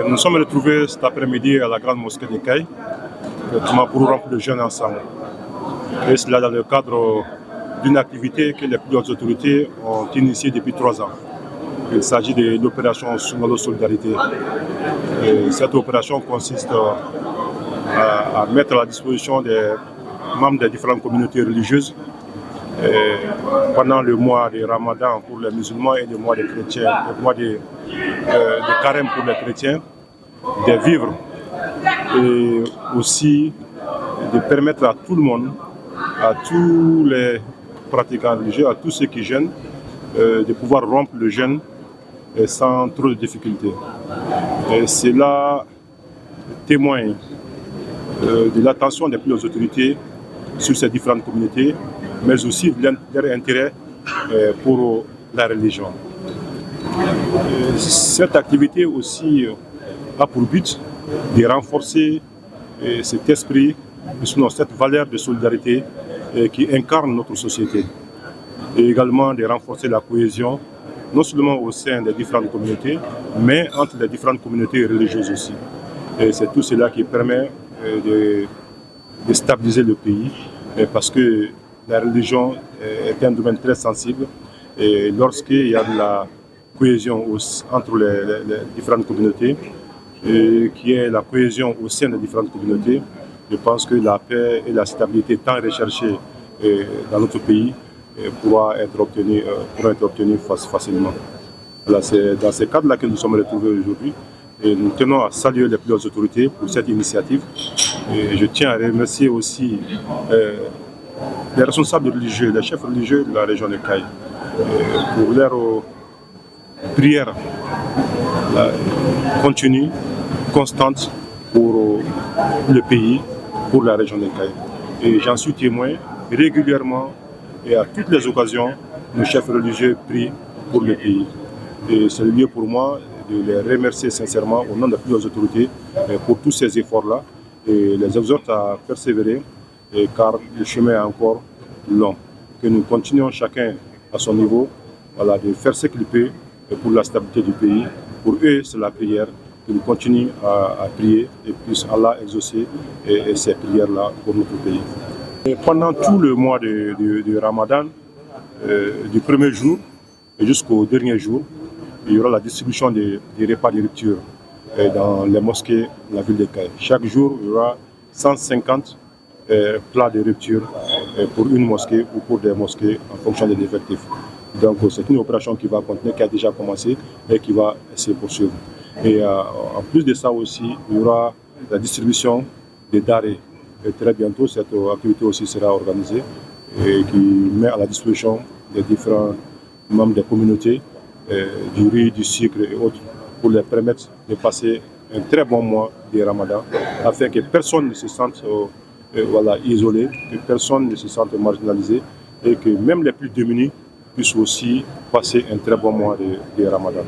Nous sommes retrouvés cet après-midi à la grande mosquée de Caille, pour rompre le jeûne ensemble. Et cela dans le cadre d'une activité que les plus hautes autorités ont initiée depuis 3 ans. Il s'agit de l'opération Sungalo Solidarité. Et cette opération consiste à mettre à la disposition des membres des différentes communautés religieuses pendant le mois de Ramadan pour les musulmans et le mois des chrétiens, le mois de carême pour les chrétiens, des vivres et aussi de permettre à tout le monde, à tous les pratiquants religieux, à tous ceux qui jeûnent, de pouvoir rompre le jeûne sans trop de difficultés. Cela témoigne de l'attention des plus hautes autorités sur ces différentes communautés, mais aussi de leur intérêt pour la religion. Cette activité aussi a pour but de renforcer cet esprit, sinon cette valeur de solidarité qui incarne notre société, et également de renforcer la cohésion, non seulement au sein des différentes communautés, mais entre les différentes communautés religieuses aussi. Et c'est tout cela qui permet de stabiliser le pays, parce que la religion est un domaine très sensible, et lorsqu'il y a de la cohésion entre les différentes communautés, qui est la cohésion au sein des différentes communautés, je pense que la paix et la stabilité tant recherchées dans notre pays pourra être obtenues facilement. Voilà, c'est dans ce cadre-là que nous sommes retrouvés aujourd'hui. Et nous tenons à saluer les plus hautes autorités pour cette initiative. Et je tiens à remercier aussi les responsables religieux, les chefs religieux de la région de Caille, pour leur prière continue, constante pour le pays, pour la région de Caille. Et j'en suis témoin régulièrement et à toutes les occasions, nos chefs religieux prient pour le pays. Et c'est le lieu pour moi de les remercier sincèrement au nom des plus hautes autorités pour tous ces efforts-là et les exhorte à persévérer car le chemin est encore long. Que nous continuons chacun à son niveau, voilà, de faire ce qu'il peut pour la stabilité du pays. Pour eux, c'est la prière. Que nous continuons à prier et puisse Allah exaucer ces prières-là pour notre pays. Et pendant tout le mois de Ramadan, du premier jour jusqu'au dernier jour, il y aura la distribution des repas de rupture dans les mosquées de la ville de Caille. Chaque jour, il y aura 150 plats de rupture pour une mosquée ou pour des mosquées en fonction des effectifs. Donc c'est une opération qui va continuer, qui a déjà commencé et qui va se poursuivre. Et en plus de ça aussi, il y aura la distribution des denrées. Et très bientôt, cette activité aussi sera organisée et qui met à la disposition des différents membres des communautés du riz, du sucre et autres pour les permettre de passer un très bon mois de Ramadan afin que personne ne se sente isolé, que personne ne se sente marginalisé et que même les plus démunis puissent aussi passer un très bon mois de Ramadan.